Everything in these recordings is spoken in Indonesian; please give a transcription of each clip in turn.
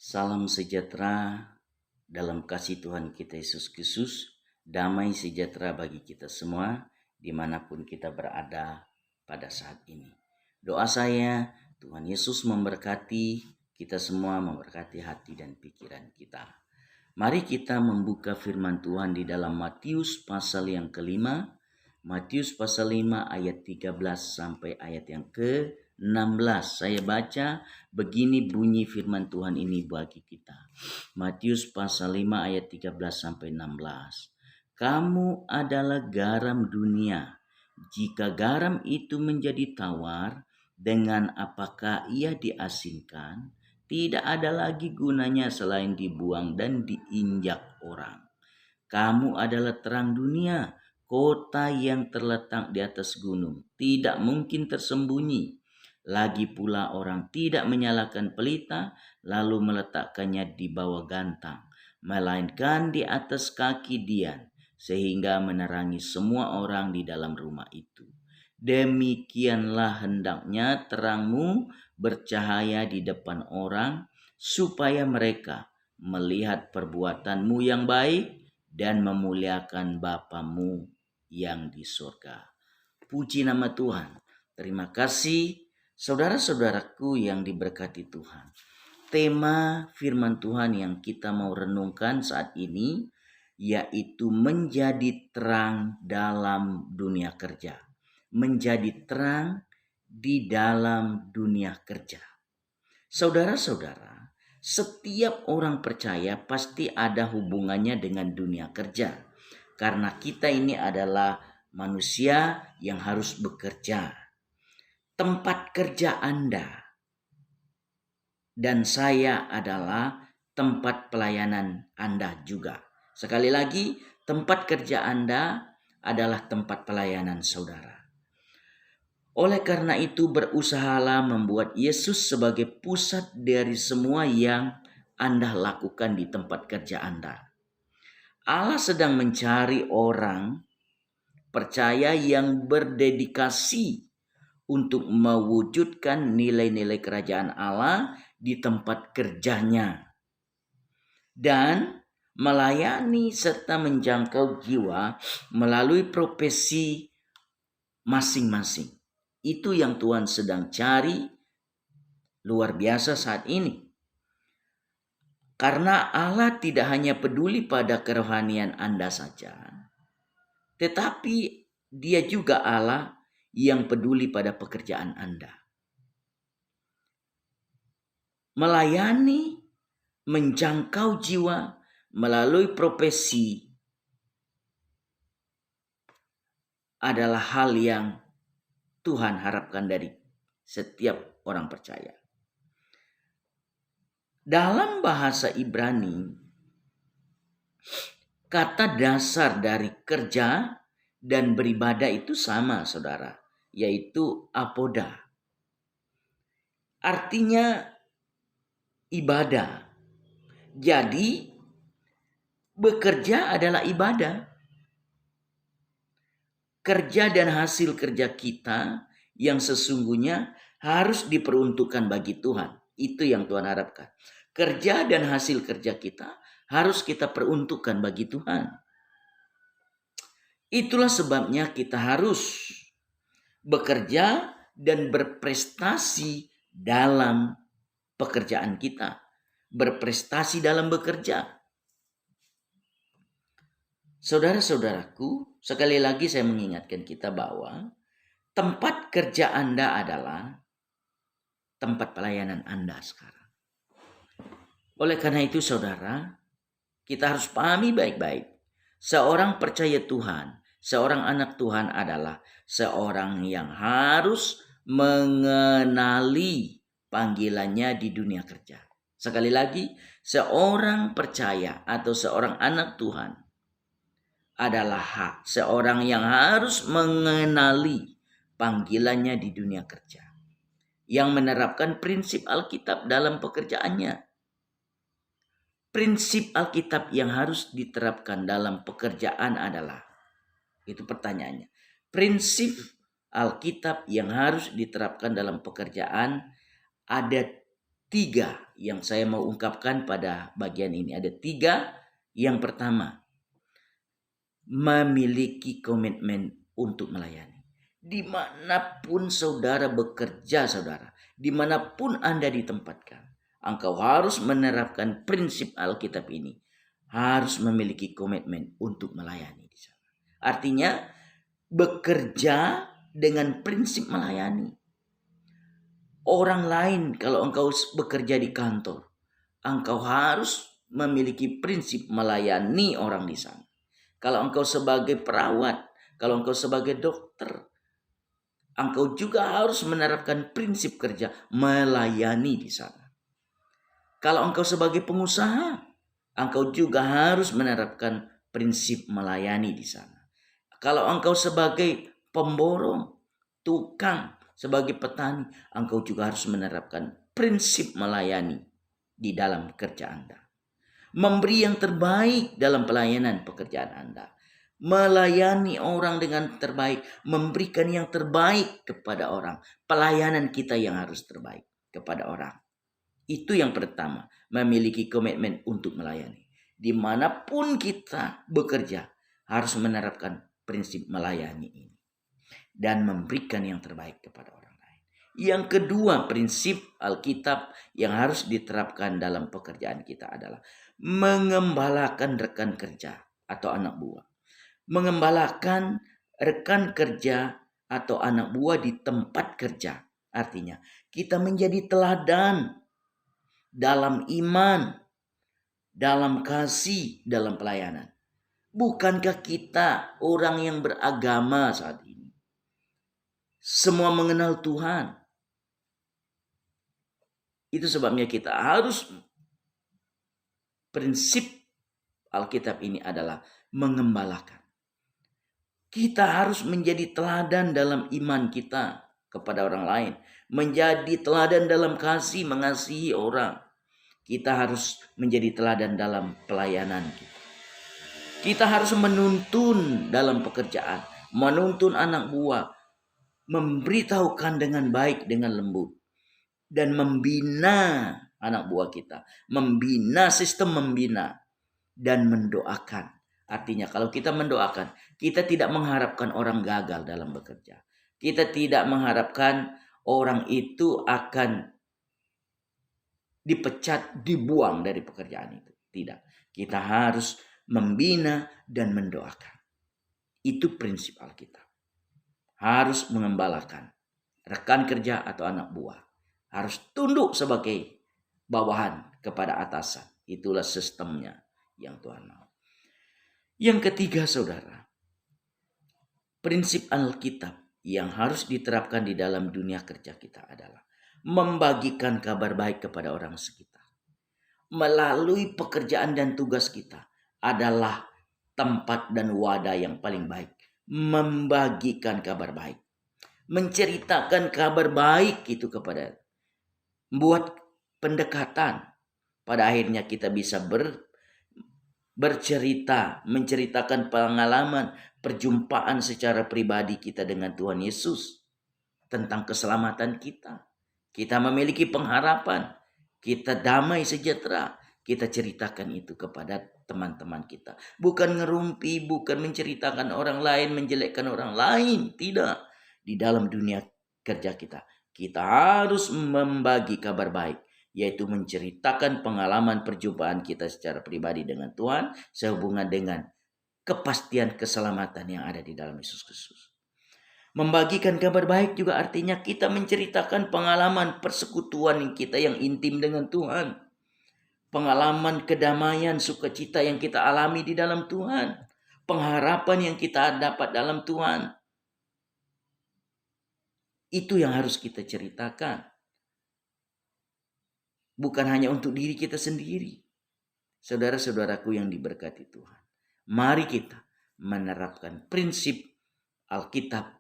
Salam sejahtera dalam kasih Tuhan kita Yesus Kristus, damai sejahtera bagi kita semua dimanapun kita berada pada saat ini. Doa saya, Tuhan Yesus memberkati kita semua, memberkati hati dan pikiran kita. Mari kita membuka firman Tuhan di dalam Matius pasal yang kelima, Matius pasal 5 ayat 13 sampai ayat yang ke-16. Saya baca, begini bunyi firman Tuhan ini bagi kita. Matius pasal 5 ayat 13 sampai 16. Kamu adalah garam dunia. Jika garam itu menjadi tawar, dengan apakah ia diasinkan? Tidak ada lagi gunanya selain dibuang dan diinjak orang. Kamu adalah terang dunia, kota yang terletak di atas gunung, tidak mungkin tersembunyi. Lagi pula orang tidak menyalakan pelita, lalu meletakkannya di bawah gantang, melainkan di atas kaki dian, sehingga menerangi semua orang di dalam rumah itu. Demikianlah hendaknya terangmu bercahaya di depan orang, supaya mereka melihat perbuatanmu yang baik dan memuliakan Bapamu yang di surga. Puji nama Tuhan. Terima kasih saudara-saudaraku yang diberkati Tuhan. Tema firman Tuhan yang kita mau renungkan saat ini yaitu menjadi terang dalam dunia kerja. Menjadi terang di dalam dunia kerja. Saudara-saudara, setiap orang percaya pasti ada hubungannya dengan dunia kerja. Karena kita ini adalah manusia yang harus bekerja. Tempat kerja Anda dan saya adalah tempat pelayanan Anda juga. Sekali lagi, tempat kerja Anda adalah tempat pelayanan saudara. Oleh karena itu, berusahalah membuat Yesus sebagai pusat dari semua yang Anda lakukan di tempat kerja Anda. Allah sedang mencari orang percaya yang berdedikasi untuk mewujudkan nilai-nilai kerajaan Allah di tempat kerjanya dan melayani serta menjangkau jiwa melalui profesi masing-masing. Itu yang Tuhan sedang cari luar biasa saat ini. Karena Allah tidak hanya peduli pada kerohanian Anda saja, tetapi Dia juga Allah yang peduli pada pekerjaan Anda. Melayani, menjangkau jiwa melalui profesi adalah hal yang Tuhan harapkan dari setiap orang percaya. Dalam bahasa Ibrani, kata dasar dari kerja dan beribadah itu sama, saudara, yaitu apoda. Artinya ibadah. Jadi, bekerja adalah ibadah. Kerja dan hasil kerja kita yang sesungguhnya harus diperuntukkan bagi Tuhan. Itu yang Tuhan harapkan. Kerja dan hasil kerja kita harus kita peruntukkan bagi Tuhan. Itulah sebabnya kita harus bekerja dan berprestasi dalam pekerjaan kita. Berprestasi dalam bekerja. Saudara-saudaraku, sekali lagi saya mengingatkan kita bahwa tempat kerja Anda adalah tempat pelayanan Anda sekarang. Oleh karena itu saudara, kita harus pahami baik-baik. Seorang percaya Tuhan, seorang anak Tuhan adalah seorang yang harus mengenali panggilannya di dunia kerja. Sekali lagi, seorang percaya atau seorang anak Tuhan adalah seorang yang harus mengenali panggilannya di dunia kerja. Yang menerapkan prinsip Alkitab dalam pekerjaannya. Prinsip Alkitab yang harus diterapkan dalam pekerjaan adalah, itu pertanyaannya, prinsip Alkitab yang harus diterapkan dalam pekerjaan ada 3 yang saya mau ungkapkan pada bagian ini. Ada 3. Yang pertama, memiliki komitmen untuk melayani. Dimanapun saudara bekerja, saudara, dimanapun Anda ditempatkan, engkau harus menerapkan prinsip Alkitab ini. Harus memiliki komitmen untuk melayani di sana. Artinya bekerja dengan prinsip melayani. Orang lain, kalau engkau bekerja di kantor, engkau harus memiliki prinsip melayani orang di sana. Kalau engkau sebagai perawat, kalau engkau sebagai dokter, engkau juga harus menerapkan prinsip kerja melayani di sana. Kalau engkau sebagai pengusaha, engkau juga harus menerapkan prinsip melayani di sana. Kalau engkau sebagai pemborong, tukang, sebagai petani, engkau juga harus menerapkan prinsip melayani di dalam kerja Anda. Memberi yang terbaik dalam pelayanan pekerjaan Anda. Melayani orang dengan terbaik, memberikan yang terbaik kepada orang. Pelayanan kita yang harus terbaik kepada orang. Itu yang pertama, memiliki komitmen untuk melayani. Dimanapun kita bekerja, harus menerapkan prinsip melayani ini. Dan memberikan yang terbaik kepada orang lain. Yang kedua, prinsip Alkitab yang harus diterapkan dalam pekerjaan kita adalah mengembalakan rekan kerja atau anak buah. Mengembalakan rekan kerja atau anak buah di tempat kerja. Artinya, kita menjadi teladan dalam iman, dalam kasih, dalam pelayanan. Bukankah kita orang yang beragama saat ini? Semua mengenal Tuhan. Itu sebabnya kita harus, prinsip Alkitab ini adalah mengembalakan. Kita harus menjadi teladan dalam iman kita kepada orang lain. Menjadi teladan dalam kasih, mengasihi orang. Kita harus menjadi teladan dalam pelayanan kita. Kita harus menuntun dalam pekerjaan. Menuntun anak buah. Memberitahukan dengan baik, dengan lembut. Dan membina anak buah kita. Membina, sistem membina. Dan mendoakan. Artinya kalau kita mendoakan, kita tidak mengharapkan orang gagal dalam bekerja. Kita tidak mengharapkan orang itu akan dipecat, dibuang dari pekerjaan itu. Tidak. Kita harus membina dan mendoakan. Itu prinsip Alkitab. Harus mengembalakan rekan kerja atau anak buah. Harus tunduk sebagai bawahan kepada atasan. Itulah sistemnya yang Tuhan mau. Yang ketiga, saudara, prinsip Alkitab yang harus diterapkan di dalam dunia kerja kita adalah membagikan kabar baik kepada orang sekitar. Melalui pekerjaan dan tugas kita adalah tempat dan wadah yang paling baik. Membagikan kabar baik. Menceritakan kabar baik itu kepada, buat pendekatan. Pada akhirnya kita bisa bercerita, menceritakan pengalaman, perjumpaan secara pribadi kita dengan Tuhan Yesus. Tentang keselamatan kita. Kita memiliki pengharapan. Kita damai sejahtera. Kita ceritakan itu kepada teman-teman kita. Bukan ngerumpi, bukan menceritakan orang lain, menjelekkan orang lain. Tidak. Di dalam dunia kerja kita, kita harus membagi kabar baik, yaitu menceritakan pengalaman perjumpaan kita secara pribadi dengan Tuhan sehubungan dengan kepastian keselamatan yang ada di dalam Yesus Kristus. Membagikan kabar baik juga artinya kita menceritakan pengalaman persekutuan kita yang intim dengan Tuhan. Pengalaman kedamaian, sukacita yang kita alami di dalam Tuhan. Pengharapan yang kita dapat dalam Tuhan. Itu yang harus kita ceritakan. Bukan hanya untuk diri kita sendiri. Saudara-saudaraku yang diberkati Tuhan. Mari kita menerapkan prinsip Alkitab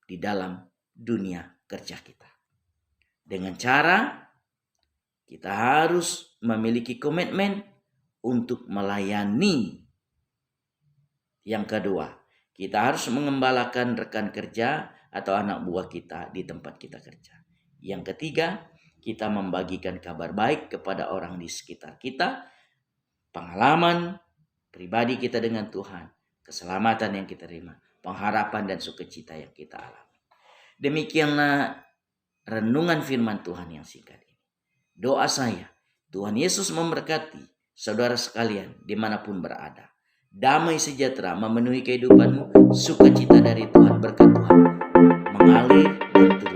di dalam dunia kerja kita. Dengan cara kita harus memiliki komitmen untuk melayani. Yang kedua, kita harus mengembalakan rekan kerja atau anak buah kita di tempat kita kerja. Yang ketiga, kita membagikan kabar baik kepada orang di sekitar kita, pengalaman pribadi kita dengan Tuhan, keselamatan yang kita terima, pengharapan dan sukacita yang kita alami. Demikianlah renungan firman Tuhan yang singkat ini. Doa saya, Tuhan Yesus memberkati saudara sekalian dimanapun berada. Damai sejahtera memenuhi kehidupanmu, sukacita dari Tuhan, berkat Tuhan mengalir dan